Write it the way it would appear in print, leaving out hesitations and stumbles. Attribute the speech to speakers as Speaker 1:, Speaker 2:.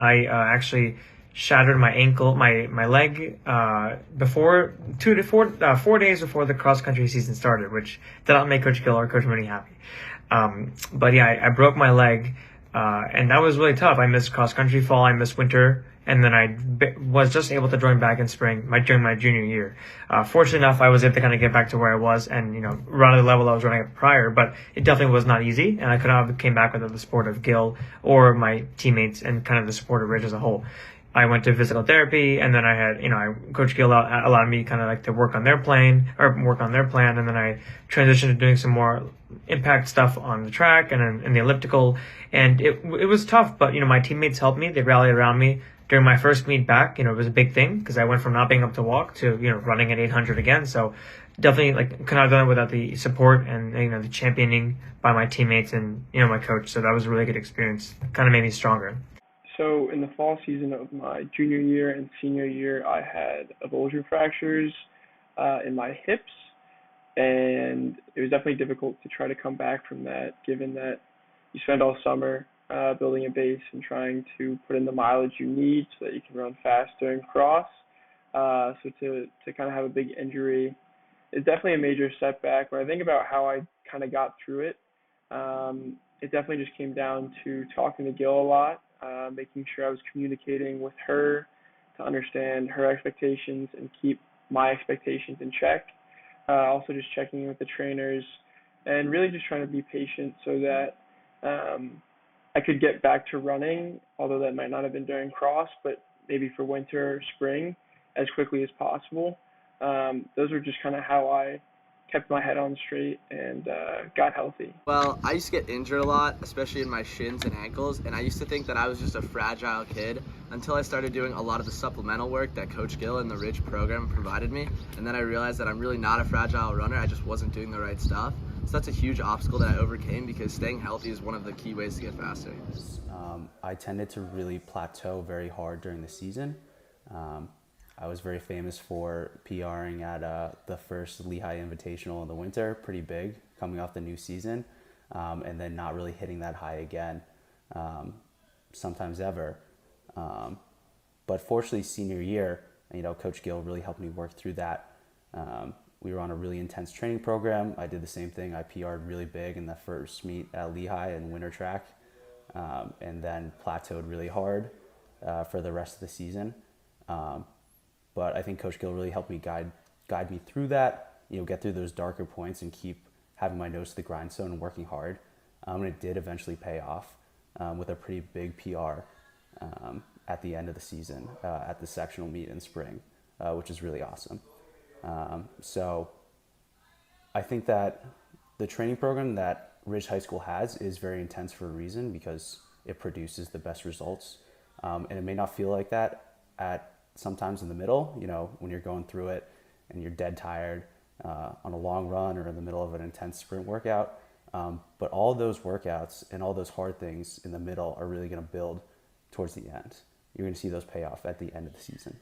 Speaker 1: I actually shattered my ankle, my leg, before 4 days before the cross country season started, which did not make Coach Gill or Coach Mooney happy. But yeah, I broke my leg, and that was really tough. I missed cross country fall, I missed winter, and then was just able to join back in spring, during my junior year. Fortunately enough, I was able to kind of get back to where I was and, run at the level I was running at prior, but it definitely was not easy, and I could not have came back without the support of Gil or my teammates and kind of the support of Ridge as a whole. I went to physical therapy, and then I had, Coach Gill allowed me kind of like to work on their plan, and then I transitioned to doing some more impact stuff on the track and in the elliptical, and it was tough, but my teammates helped me. They rallied around me during my first meet back. It was a big thing because I went from not being able to walk to running at 800 again. So definitely could not have done it without the support and the championing by my teammates and my coach. So that was a really good experience. Kind of made me stronger.
Speaker 2: So in the fall season of my junior year and senior year, I had avulsion fractures in my hips, and it was definitely difficult to try to come back from that, given that you spend all summer building a base and trying to put in the mileage you need so that you can run fast during cross. So to kind of have a big injury is definitely a major setback. When I think about how I kind of got through it, it definitely just came down to talking to Gil a lot, making sure I was communicating with her to understand her expectations and keep my expectations in check. Also just checking in with the trainers and really just trying to be patient so that I could get back to running, although that might not have been during cross, but maybe for winter or spring as quickly as possible. Those were just kind of how I kept my head on straight and got healthy.
Speaker 3: Well, I used to get injured a lot, especially in my shins and ankles, and I used to think that I was just a fragile kid until I started doing a lot of the supplemental work that Coach Gill and the Ridge program provided me, and then I realized that I'm really not a fragile runner, I just wasn't doing the right stuff. So that's a huge obstacle that I overcame because staying healthy is one of the key ways to get faster.
Speaker 4: I tended to really plateau very hard during the season. I was very famous for PRing at the first Lehigh Invitational in the winter, pretty big, coming off the new season, and then not really hitting that high again, sometimes ever. But fortunately, senior year, Coach Gill really helped me work through that. We were on a really intense training program. I did the same thing. I PR'd really big in the first meet at Lehigh in winter track, and then plateaued really hard for the rest of the season. But I think Coach Gill really helped me guide me through that, get through those darker points and keep having my nose to the grindstone and working hard. And it did eventually pay off with a pretty big PR at the end of the season at the sectional meet in spring, which is really awesome. So I think that the training program that Ridge High School has is very intense for a reason because it produces the best results. And it may not feel like that at sometimes in the middle, when you're going through it and you're dead tired on a long run or in the middle of an intense sprint workout. But all those workouts and all those hard things in the middle are really going to build towards the end. You're going to see those pay off at the end of the season.